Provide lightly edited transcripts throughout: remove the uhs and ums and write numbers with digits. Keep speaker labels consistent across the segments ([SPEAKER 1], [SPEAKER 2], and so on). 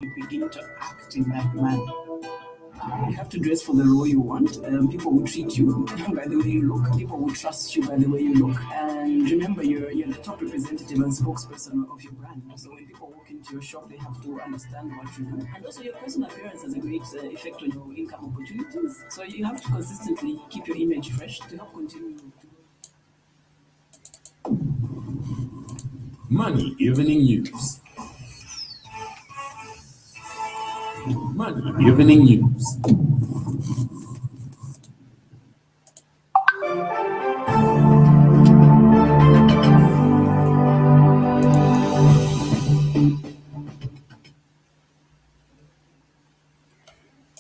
[SPEAKER 1] you begin to act in that manner. You have to dress for the role you want. People will treat you by the way you look. People will trust you by the way you look. And remember, you're the top representative and spokesperson of your brand. So when people walk into your shop, they have to understand what you do. And also, your personal appearance has a great effect on your income opportunities. So you have to consistently keep your image fresh to help continue.
[SPEAKER 2] Money Evening News. Money Evening News.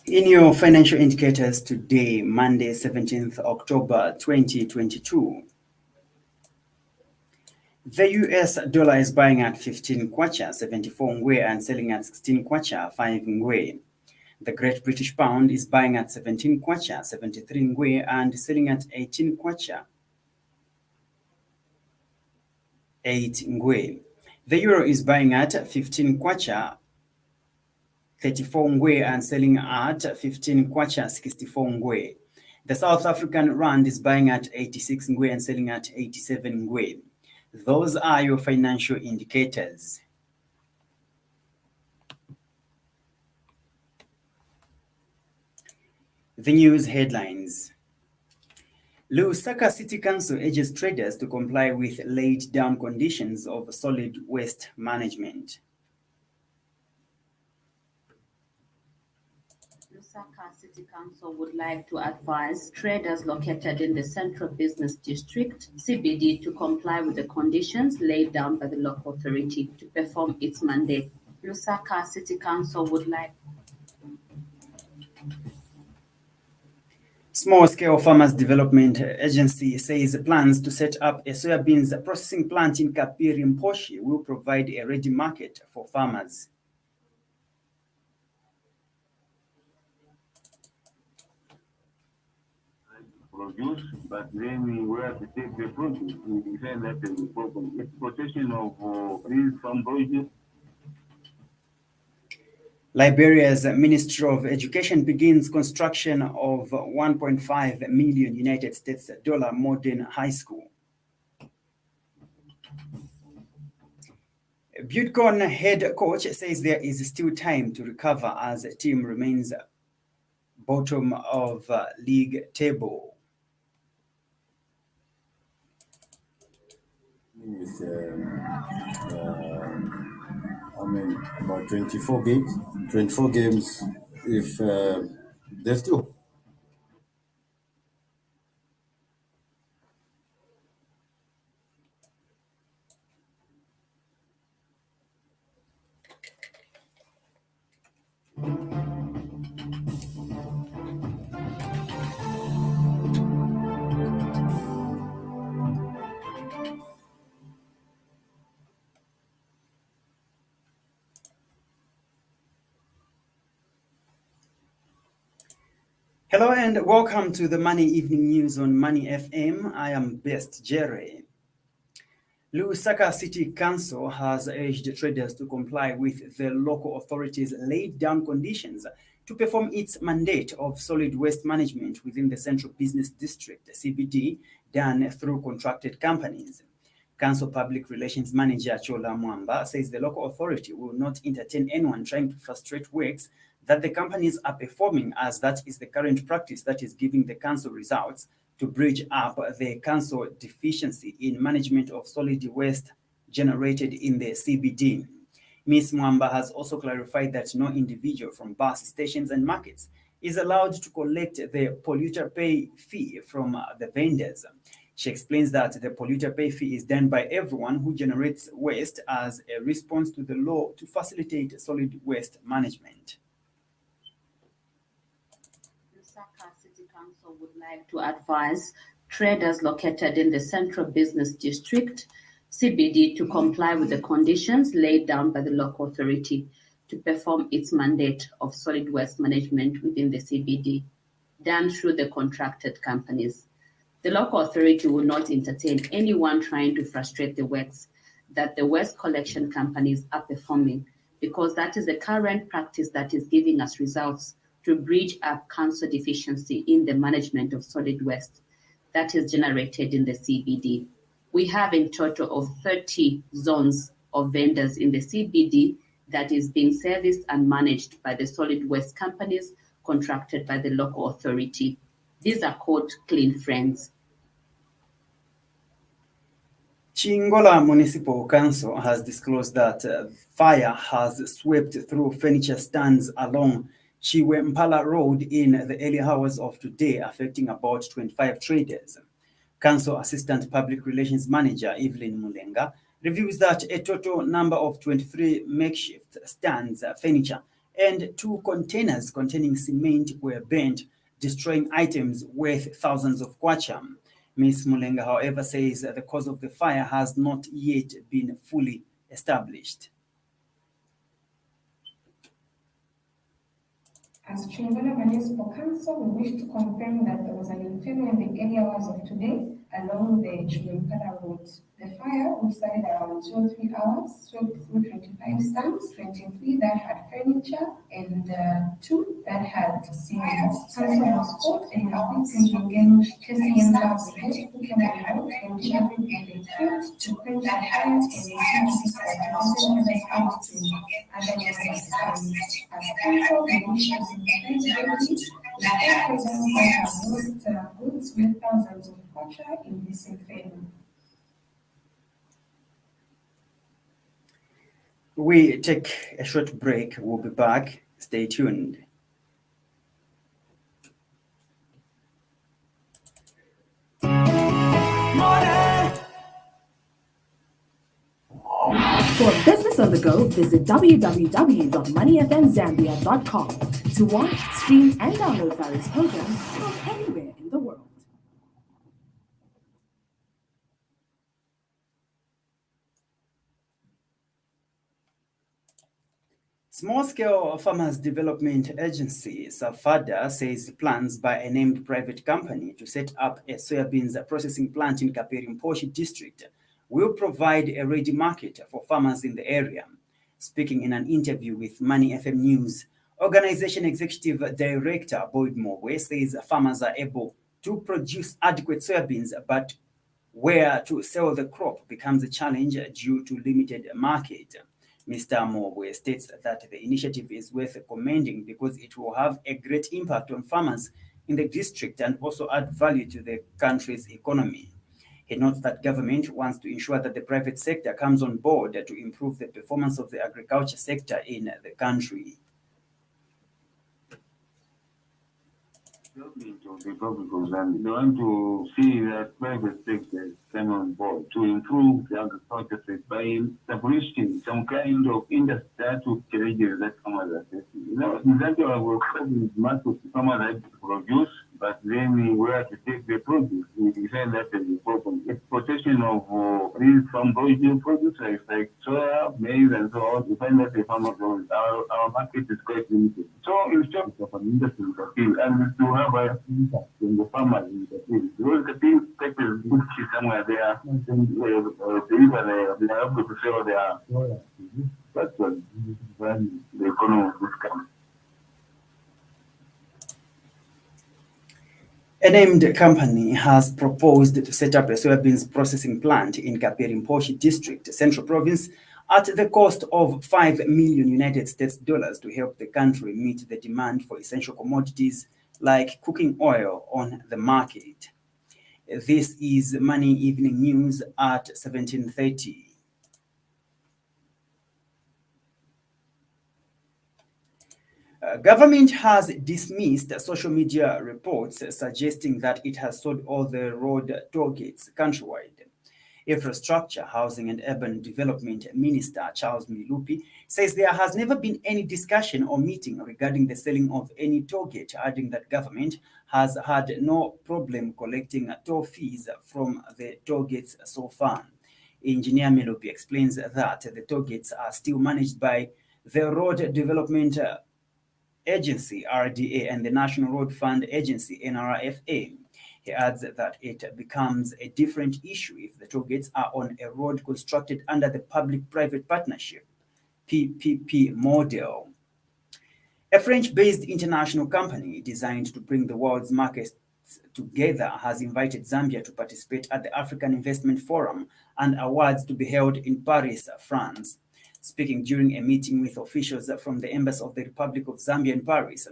[SPEAKER 3] In your financial indicators today, Monday, 17th October 2022, the US dollar is buying at 15 kwacha, 74 ngwe, and selling at 16 kwacha, 5 ngwe. The Great British Pound is buying at 17 kwacha, 73 ngwe, and selling at 18 kwacha, 8 ngwe. The Euro is buying at 15 kwacha, 34 ngwe, and selling at 15 kwacha, 64 ngwe. The South African Rand is buying at 86 ngwe and selling at 87 ngwe. Those are your financial indicators. The news headlines. Lusaka City Council urges traders to comply with laid down conditions of solid waste management.
[SPEAKER 4] Lusaka City Council would like to advise traders located in the Central Business District, CBD, to comply with the conditions laid down by the local authority to perform its mandate. Lusaka City Council would like
[SPEAKER 3] Small-scale Farmers Development Agency says plans to set up a soybeans processing plant in Kapiri Mposhi will provide a ready market for farmers.
[SPEAKER 5] Produce, but then we have to take the produce. We say that is the problem. Exploitation of these farm produce.
[SPEAKER 3] Liberia's Ministry of Education begins construction of 1.5 million United States dollar modern high school. Buttcon head coach says there is still time to recover as the team remains bottom of league table.
[SPEAKER 6] With about 24 games. 24 games. If there's still.
[SPEAKER 3] Hello and welcome to the Money Evening News on Money FM. I am Best Jerry. Lusaka City Council has urged traders to comply with the local authorities' laid down conditions to perform its mandate of solid waste management within the Central Business District, CBD, done through contracted companies. Council Public Relations Manager Chola Mwamba says the local authority will not entertain anyone trying to frustrate works that the companies are performing, as that is the current practice that is giving the council results, to bridge up the council deficiency in management of solid waste generated in the CBD. Ms. Mwamba has also clarified that no individual from bus stations and markets is allowed to collect the polluter pay fee from the vendors. She explains that the polluter pay fee is done by everyone who generates waste as a response to the law to facilitate solid waste management.
[SPEAKER 4] Lusaka City Council would like to advise traders located in the Central Business District, CBD, to comply with the conditions laid down by the local authority to perform its mandate of solid waste management within the CBD, done through the contracted companies. The local authority will not entertain anyone trying to frustrate the works that the waste collection companies are performing, because that is the current practice that is giving us results to bridge up council deficiency in the management of solid waste that is generated in the CBD. We have in total of 30 zones of vendors in the CBD that is being serviced and managed by the solid waste companies contracted by the local authority. These are called Clean Friends.
[SPEAKER 3] Chingola Municipal Council has disclosed that fire has swept through furniture stands along Chiwempala Road in the early hours of today, affecting about 25 traders. Council Assistant Public Relations Manager Evelyn Mulenga reveals that a total number of 23 makeshift stands, furniture, and 2 containers containing cement were burnt, destroying items worth thousands of kwacha. Ms. Mulenga, however, says the cause of the fire has not yet been fully established.
[SPEAKER 7] As Chingola Municipal Council, we wish to confirm that there was an inferno in the early hours of today along the Chiwempala Road. The fire, which started around 2 or 3 hours, swept through 25 stands, 23 that had furniture, and 2 that had cement. Council was called and has been engaged testing and laboratory who can help and developing a equipped to quench the fire and achieve the out to other members. As council, we wish to thank greatly the stakeholders that have lost goods with thousands of kwacha in this inferno.
[SPEAKER 3] We take a short break. We'll be back. Stay tuned.
[SPEAKER 8] For business on the go, visit www.moneyfmzambia.com to watch, stream, and download various programs from anywhere in the world.
[SPEAKER 3] Small-scale Farmers Development Agency, SAFADA, says plans by a named private company to set up a soybeans processing plant in Kaperimposhi district will provide a ready market for farmers in the area. Speaking in an interview with Money FM News, Organization Executive Director Boyd Mowe says farmers are able to produce adequate soybeans, but where to sell the crop becomes a challenge due to limited market. Mr. Mowe states that the initiative is worth commending because it will have a great impact on farmers in the district and also add value to the country's economy. He notes that government wants to ensure that the private sector comes on board to improve the performance of the agriculture sector in the country.
[SPEAKER 5] Of the government, and they want to see that private sector come on board to improve the agriculture sector by establishing some kind of industry that will encourage that farmers are facing. You know, exactly what we're talking about, farmers like to produce, but then where to take the produce. We define that as a problem. Exploitation of these farm produce like soya, maize, and so on. We find that the farmer grows. Our market is quite limited. So in terms of an industry and to have a impact in the farmers in the field. Because the field sector is good somewhere there, they are able to sell their soya. That's what the economy of this country.
[SPEAKER 3] A named company has proposed to set up a soybeans processing plant in Kaperimposhi district, Central Province, at the cost of $5 million United States dollars to help the country meet the demand for essential commodities like cooking oil on the market. This is Money Evening News at 17:30. Government has dismissed social media reports suggesting that it has sold all the road toll gates countrywide. Infrastructure, Housing and Urban Development Minister Charles Milupi says there has never been any discussion or meeting regarding the selling of any toll gate, adding that government has had no problem collecting toll fees from the toll gates so far. Engineer Milupi explains that the toll gates are still managed by the Road Development Agency, RDA, and the National Road Fund Agency, NRFA. He adds that it becomes a different issue if the toll gates are on a road constructed under the public-private partnership. PPP model. A French-based international company designed to bring the world's markets together has invited Zambia to participate at the African Investment Forum and Awards to be held in Paris, France. Speaking during a meeting with officials from the Embassy of the Republic of Zambia in Paris,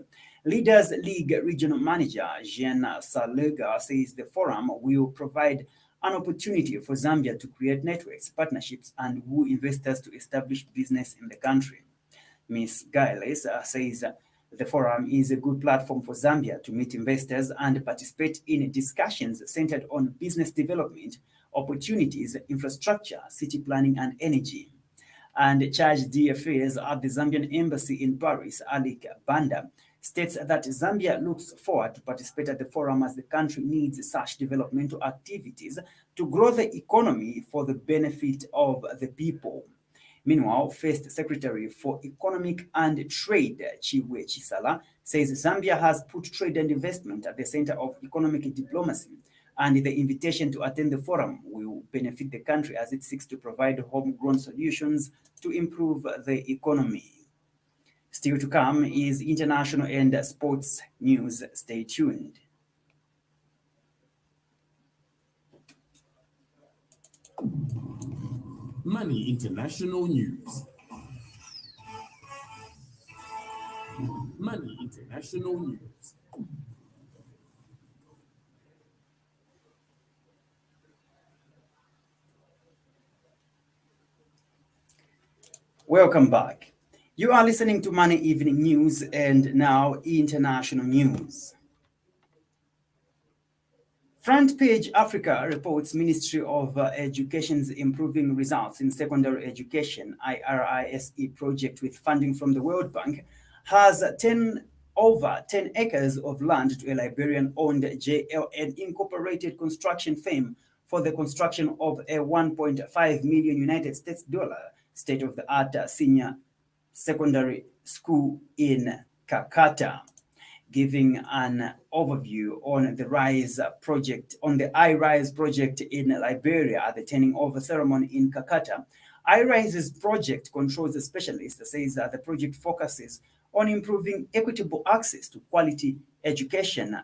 [SPEAKER 3] Leaders League Regional Manager Jean Salega says the forum will provide an opportunity for Zambia to create networks, partnerships, and woo investors to establish business in the country. Ms. Giles says the forum is a good platform for Zambia to meet investors and participate in discussions centered on business development, opportunities, infrastructure, city planning, and energy. And charge d'affaires at the Zambian embassy in Paris, Alik Banda, states that Zambia looks forward to participate at the forum as the country needs such developmental activities to grow the economy for the benefit of the people. Meanwhile, First Secretary for Economic and Trade, Chiwe Chisala, says Zambia has put trade and investment at the center of economic diplomacy, and the invitation to attend the forum will benefit the country as it seeks to provide homegrown solutions to improve the economy. Still to come is international and sports news. Stay tuned.
[SPEAKER 2] Money International News. Money International News.
[SPEAKER 3] Welcome back. You are listening to Money Evening News and now international news. Front Page Africa reports Ministry of Education's improving results in secondary education IRISE project with funding from the World Bank has over 10 acres of land to a Liberian-owned JLN Incorporated construction firm for the construction of a 1.5 million United States dollar state-of-the-art senior secondary school in Kakata. Giving an overview on the iRise project in Liberia at the turning over ceremony in Kakata. iRise's project controls specialist says that the project focuses on improving equitable access to quality education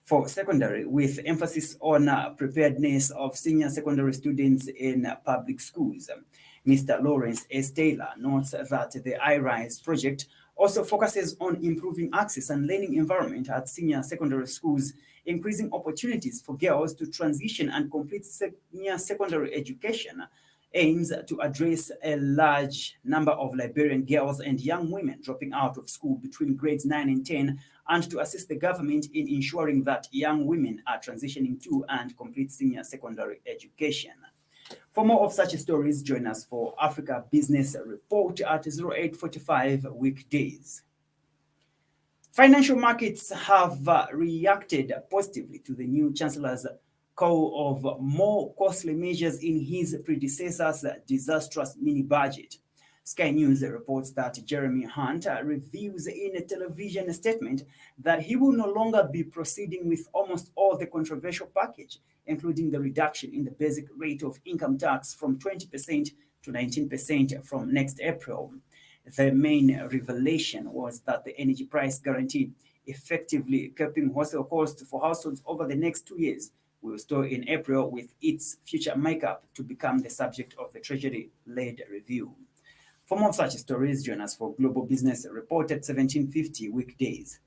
[SPEAKER 3] for secondary, with emphasis on preparedness of senior secondary students in public schools. Mr. Lawrence S. Taylor notes that the iRise project also focuses on improving access and learning environment at senior secondary schools, increasing opportunities for girls to transition and complete senior secondary education, aims to address a large number of Liberian girls and young women dropping out of school between grades 9 and 10, and to assist the government in ensuring that young women are transitioning to and complete senior secondary education. For more of such stories, join us for Africa Business Report at 0845 weekdays. Financial markets have reacted positively to the new Chancellor's call of more costly measures in his predecessor's disastrous mini-budget. Sky News reports that Jeremy Hunt reveals in a television statement that he will no longer be proceeding with almost all the controversial package, including the reduction in the basic rate of income tax from 20% to 19% from next April. The main revelation was that the energy price guarantee, effectively capping wholesale costs for households over the next 2 years, will start in April, with its future makeup to become the subject of the Treasury-led review. For more such stories, join us for Global Business Report at 1750 weekdays.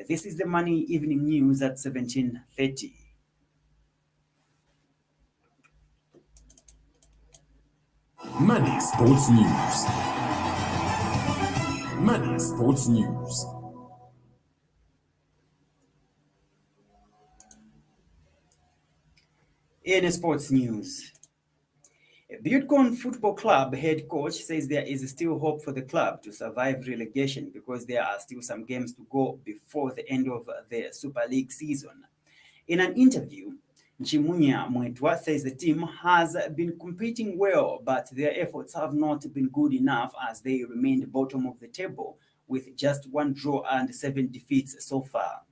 [SPEAKER 3] This is the Money Evening News at 1730.
[SPEAKER 2] Money Sports News. Money Sports News.
[SPEAKER 3] In sports news, Buetcon Football Club head coach says there is still hope for the club to survive relegation because there are still some games to go before the end of the Super League season. In an interview, Chimunya Mwetwa says the team has been competing well, but their efforts have not been good enough as they remained bottom of the table with just 1 draw and 7 defeats so far.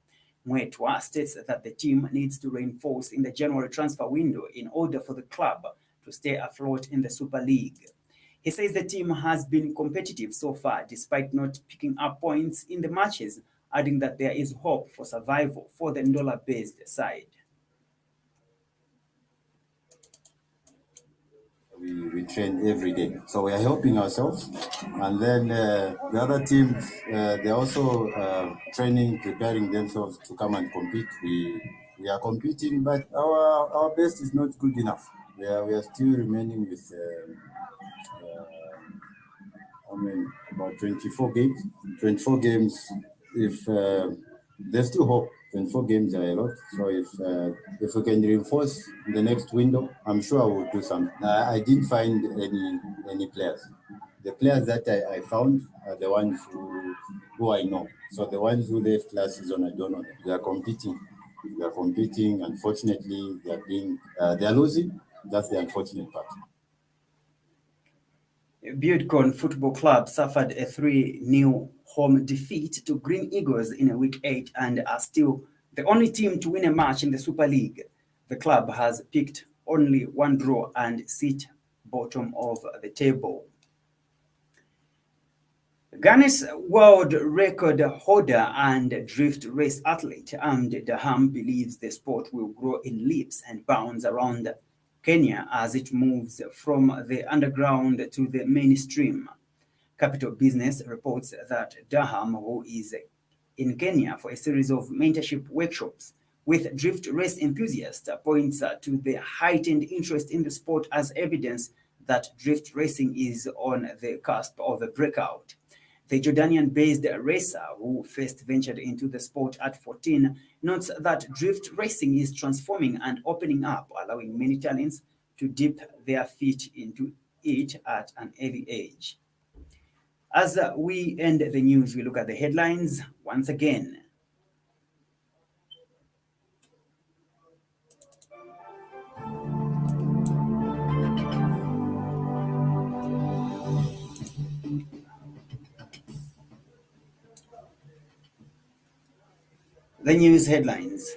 [SPEAKER 3] Mwetwa states that the team needs to reinforce in the January transfer window in order for the club to stay afloat in the Super League. He says the team has been competitive so far despite not picking up points in the matches, adding that there is hope for survival for the Ndola-based side.
[SPEAKER 6] We train every day, so we are helping ourselves, and then the other teams they're also training, preparing themselves to come and compete. We are competing, but our best is not good enough. We are still remaining with about 24 games. 24 games. If there's still hope. 24 games are a lot. So if we can reinforce in the next window, I'm sure I will do something. I didn't find any players. The players that I found are the ones who I know. So the ones who left last season, I don't know them. They are competing. They are competing. Unfortunately, they are losing. That's the unfortunate part.
[SPEAKER 3] Buildcon Football Club suffered a 3-0 home defeat to Green Eagles in Week 8 and are still the only team to win a match in the Super League. The club has picked only one draw and sit bottom of the table. Ghana's world record holder and drift race athlete Amd Daham believes the sport will grow in leaps and bounds around Kenya as it moves from the underground to the mainstream. Capital Business reports that Daham, who is in Kenya for a series of mentorship workshops with drift race enthusiasts, points to the heightened interest in the sport as evidence that drift racing is on the cusp of a breakout. The Jordanian-based racer, who first ventured into the sport at 14, notes that drift racing is transforming and opening up, allowing many talents to dip their feet into it at an early age. As we end the news, we look at the headlines once again. The news headlines.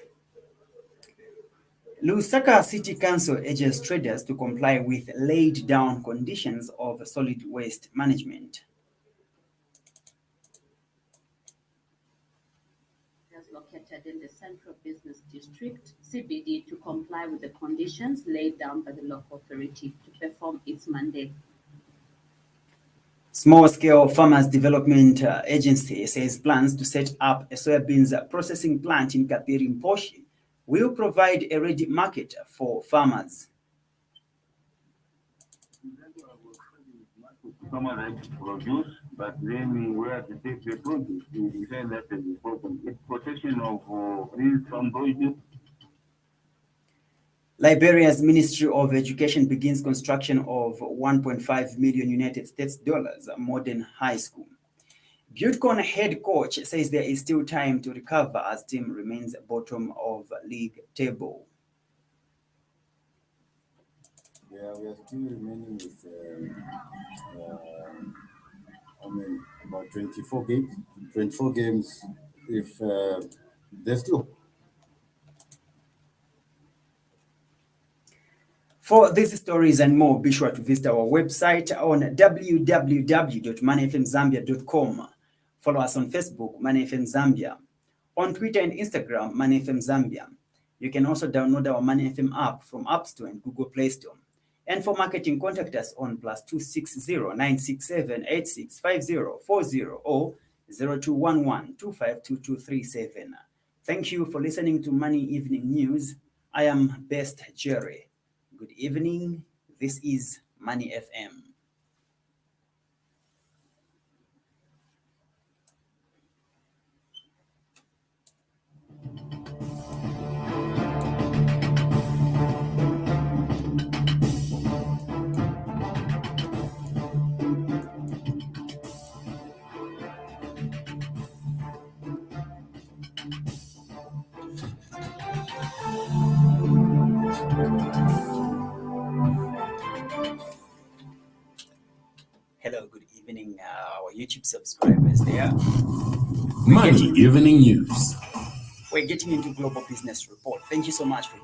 [SPEAKER 3] Lusaka City Council urges traders to comply with laid down conditions of solid waste management.
[SPEAKER 4] Located in the Central Business District, CBD, to comply with the conditions laid down by the local authority to perform its mandate.
[SPEAKER 3] Small-scale Farmers Development Agency says plans to set up a soybeans processing plant in Kathirimposhi will provide a ready market for farmers.
[SPEAKER 5] Someone like to produce, but then where to take the produce, we say that is important. It's protection of some produce.
[SPEAKER 3] Liberia's Ministry of Education begins construction of $1.5 million United States modern high school. Buildcon head coach says there is still time to recover as team remains bottom of league table.
[SPEAKER 6] Yeah, we are still remaining with about 24 games. 24 games. If there's still.
[SPEAKER 3] For these stories and more, be sure to visit our website on www.moneyfmzambia.com. Follow us on Facebook, Money FM Zambia. On Twitter and Instagram, Money FM Zambia. You can also download our Money FM app from App Store and Google Play Store. And for marketing, contact us on +260 967 865040 or 0211 252237. Thank you for listening to Money Evening News. I am Best Jerry. Good evening. This is Money FM. Hello, good evening, our YouTube subscribers there.
[SPEAKER 2] Money Evening News.
[SPEAKER 3] We're getting into Global Business Report. Thank you so much for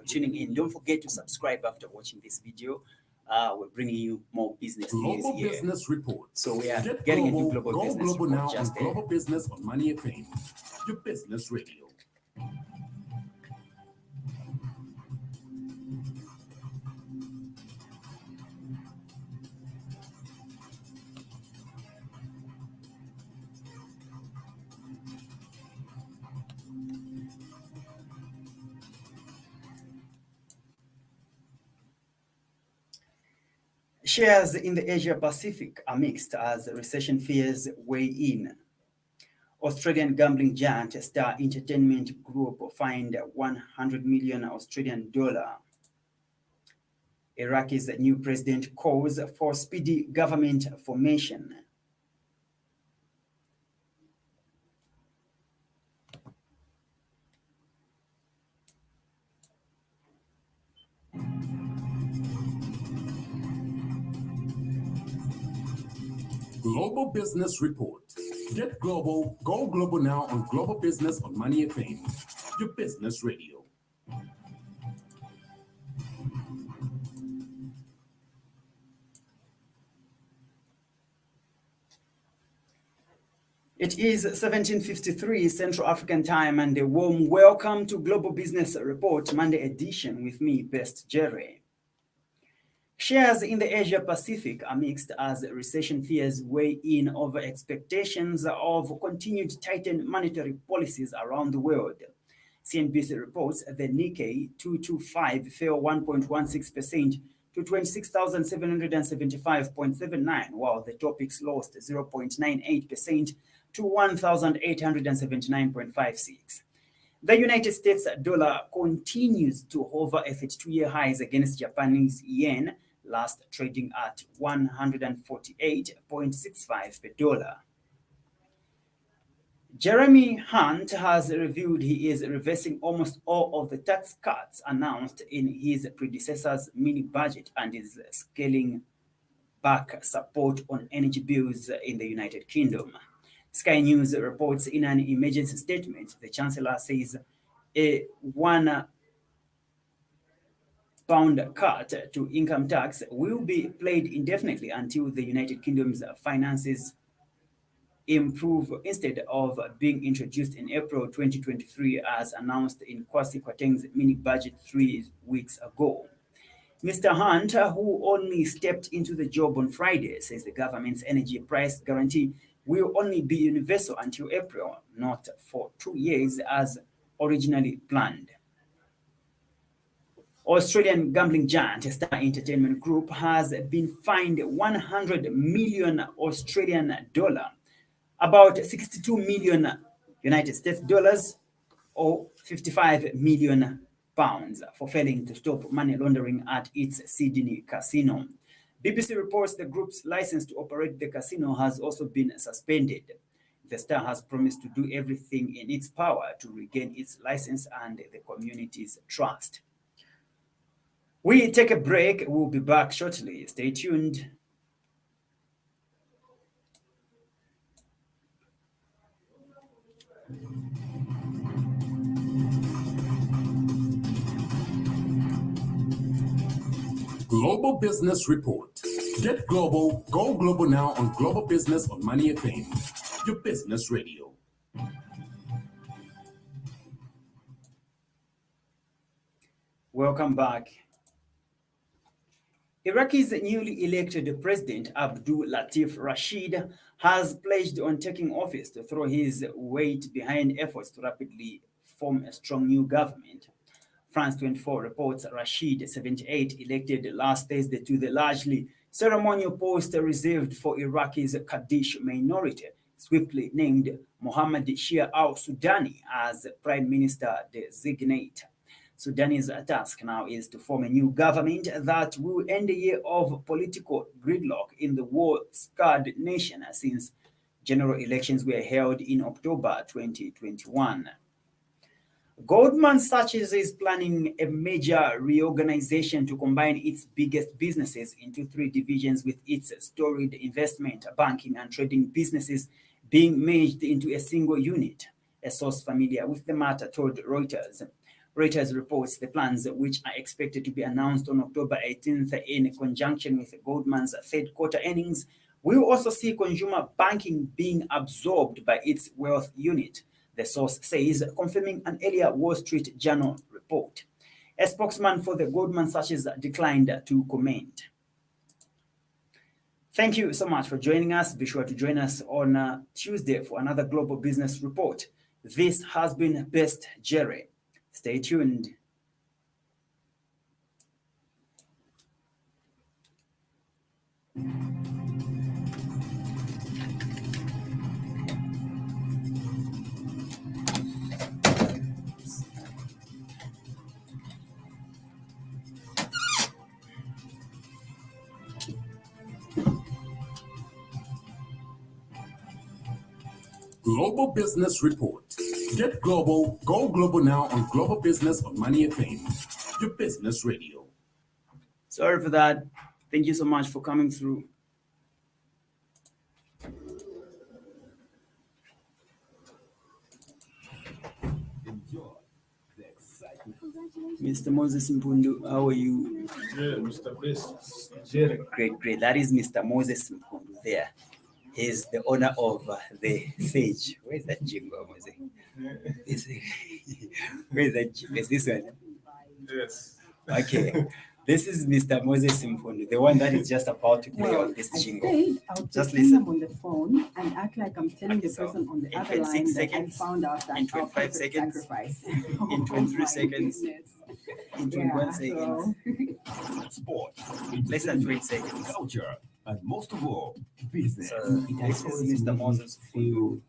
[SPEAKER 3] tuning in. Don't forget to subscribe after watching this video. we're bringing you more business news
[SPEAKER 2] Global
[SPEAKER 3] here.
[SPEAKER 2] Business Report.
[SPEAKER 3] So we are
[SPEAKER 2] Get
[SPEAKER 3] getting
[SPEAKER 2] global,
[SPEAKER 3] into global
[SPEAKER 2] go
[SPEAKER 3] business
[SPEAKER 2] global
[SPEAKER 3] report
[SPEAKER 2] now on
[SPEAKER 3] just there.
[SPEAKER 2] Global Business on Money FM, your business radio.
[SPEAKER 3] Shares in the Asia Pacific are mixed as recession fears weigh in. Australian gambling giant Star Entertainment Group fined 100 million Australian dollar. Iraq's new president calls for speedy government formation.
[SPEAKER 2] Global Business Report. Get global, go global now on Global Business on Money FM, your business radio.
[SPEAKER 3] It is 17:53 Central African Time and a warm welcome to Global Business Report Monday edition with me, Best Jerry. Shares in the Asia Pacific are mixed as recession fears weigh in over expectations of continued tightened monetary policies around the world. CNBC reports the Nikkei 225 fell 1.16% to 26,775.79, while the Topix lost 0.98% to 1,879.56. The United States dollar continues to hover at 32-year highs against Japanese yen, last trading at 148.65 per dollar. Jeremy Hunt has revealed he is reversing almost all of the tax cuts announced in his predecessor's mini budget and is scaling back support on energy bills in the United Kingdom. Sky News reports in an emergency statement, the Chancellor says a £1 cut to income tax will be played indefinitely until the United Kingdom's finances improve, instead of being introduced in April 2023 as announced in Kwasi Kwarteng's mini budget 3 weeks ago. Mr. Hunt, who only stepped into the job on Friday, says the government's energy price guarantee will only be universal until April, not for 2 years as originally planned. Australian gambling giant Star Entertainment Group has been fined 100 million Australian dollar, about 62 million United States dollars, or 55 million pounds, for failing to stop money laundering at its Sydney casino. BBC reports the group's license to operate the casino has also been suspended. The Star has promised to do everything in its power to regain its license and the community's trust. We take a break. We'll be back shortly. Stay tuned.
[SPEAKER 2] Global Business Report. Get global, go global now on Global Business on Money FM, your business radio.
[SPEAKER 3] Welcome back. Iraq's newly elected president, Abdul Latif Rashid, has pledged on taking office to throw his weight behind efforts to rapidly form a strong new government. France 24 reports Rashid, 78, elected last Thursday to the largely ceremonial post reserved for Iraq's Kurdish minority, swiftly named Mohammed Shia al-Sudani as prime minister designate. Sudanese task now is to form a new government that will end a year of political gridlock in the war-scarred nation since general elections were held in October 2021. Goldman Sachs is planning a major reorganization to combine its biggest businesses into 3 divisions, with its storied investment, banking, and trading businesses being merged into a single unit. A source familiar with the matter told Reuters. Reuters reports the plans, which are expected to be announced on October 18th in conjunction with Goldman's third quarter earnings, will also see consumer banking being absorbed by its wealth unit, the source says, confirming an earlier Wall Street Journal report. A spokesman for the Goldman Sachs declined to comment. Thank you so much for joining us. Be sure to join us on Tuesday for another Global Business Report. This has been Best Jerry. Stay tuned.
[SPEAKER 2] Global Business Report. Get global, go global now on Global Business on Money FM, your business radio.
[SPEAKER 3] Sorry for that. Thank you so much for coming through.
[SPEAKER 2] Enjoy the excitement.
[SPEAKER 3] Mr. Moses Mpundu, how are you?
[SPEAKER 9] Yeah, Mr. Best Jerry.
[SPEAKER 3] Great. That is Mr. Moses Mpundu there. He's the owner of the Sage. Where is that jingle, Moses? Where is that jingle? Is this one?
[SPEAKER 9] Yes.
[SPEAKER 3] Okay. This is Mr. Moses Mpundu, the one that is just about to play on this
[SPEAKER 8] I
[SPEAKER 3] jingle.
[SPEAKER 8] said I'll
[SPEAKER 3] Just
[SPEAKER 8] just
[SPEAKER 3] listen.
[SPEAKER 8] him on the phone and act like I'm telling
[SPEAKER 3] Okay,
[SPEAKER 8] the
[SPEAKER 3] so
[SPEAKER 8] person on the
[SPEAKER 3] in
[SPEAKER 8] other
[SPEAKER 3] 26
[SPEAKER 8] line that
[SPEAKER 3] seconds,
[SPEAKER 8] I found out that
[SPEAKER 3] in 25
[SPEAKER 8] our perfect
[SPEAKER 3] seconds,
[SPEAKER 8] sacrifice.
[SPEAKER 3] in 23 seconds, in 21 seconds,
[SPEAKER 10] Sports,
[SPEAKER 3] less than 20 seconds.
[SPEAKER 10] culture, and most of all, business.
[SPEAKER 3] So this is Mr. Moses Mpundu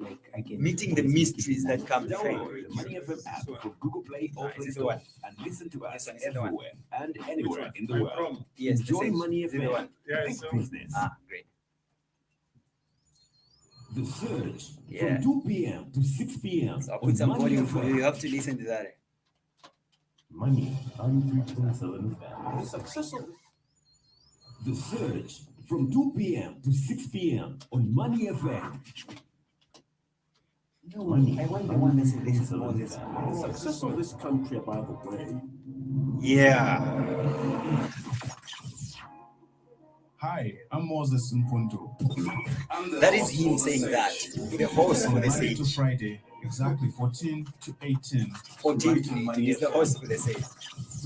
[SPEAKER 3] meeting the mysteries that come behind
[SPEAKER 10] Download the Money FM app from Google Play or
[SPEAKER 3] Is
[SPEAKER 10] Play
[SPEAKER 3] this the
[SPEAKER 10] Store
[SPEAKER 3] one?
[SPEAKER 10] and listen to us
[SPEAKER 3] This one is the one.
[SPEAKER 10] everywhere and anywhere in the
[SPEAKER 9] My
[SPEAKER 10] world.
[SPEAKER 9] promo.
[SPEAKER 3] Yes, the
[SPEAKER 10] Enjoy
[SPEAKER 3] Sage.
[SPEAKER 10] Money
[SPEAKER 3] This is the
[SPEAKER 10] FM.
[SPEAKER 3] one.
[SPEAKER 9] Yeah,
[SPEAKER 10] Big
[SPEAKER 9] so-
[SPEAKER 10] business.
[SPEAKER 3] Great.
[SPEAKER 10] The Surge
[SPEAKER 3] Yeah.
[SPEAKER 10] from 2 p.m. to 6 p.m.
[SPEAKER 3] So I'll
[SPEAKER 10] on
[SPEAKER 3] put some
[SPEAKER 10] Money
[SPEAKER 3] volume for
[SPEAKER 10] FM.
[SPEAKER 3] you. You have to listen to that.
[SPEAKER 10] Money on 327 FM. The success of The Surge from 2 p.m. to 6 p.m. on Money FM.
[SPEAKER 3] No, I want the one that says this is Moses.
[SPEAKER 2] The success of this country, by the way.
[SPEAKER 3] Yeah.
[SPEAKER 9] Hi, I'm Moses Mpundu.
[SPEAKER 3] That is him saying that. The host for the
[SPEAKER 9] Monday to
[SPEAKER 3] Sage.
[SPEAKER 9] Friday, exactly 14 to 18.
[SPEAKER 3] 14
[SPEAKER 9] right
[SPEAKER 3] to
[SPEAKER 9] on
[SPEAKER 3] 18
[SPEAKER 9] Money
[SPEAKER 3] is the
[SPEAKER 9] FM.
[SPEAKER 3] host for the Sage.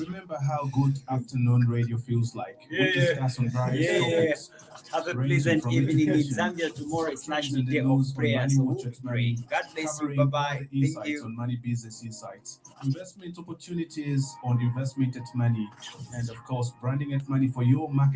[SPEAKER 9] Remember how good afternoon radio feels like? We discuss on various topics.
[SPEAKER 3] Have a
[SPEAKER 9] ranging
[SPEAKER 3] pleasant
[SPEAKER 9] from
[SPEAKER 3] evening in
[SPEAKER 9] education,
[SPEAKER 3] Zambia. Tomorrow is
[SPEAKER 9] trends
[SPEAKER 3] National
[SPEAKER 9] in the
[SPEAKER 3] Day of
[SPEAKER 9] news on
[SPEAKER 3] Prayer.
[SPEAKER 9] Money
[SPEAKER 3] So
[SPEAKER 9] Watch
[SPEAKER 3] we'll
[SPEAKER 9] at
[SPEAKER 3] be
[SPEAKER 9] Money,
[SPEAKER 3] praying. God bless you.
[SPEAKER 9] covering
[SPEAKER 3] Bye
[SPEAKER 9] all
[SPEAKER 3] bye.
[SPEAKER 9] the
[SPEAKER 3] Thank
[SPEAKER 9] insights
[SPEAKER 3] you.
[SPEAKER 9] on Money Business Insights, investment opportunities on Investment at Money, and of course, branding at Money for your market.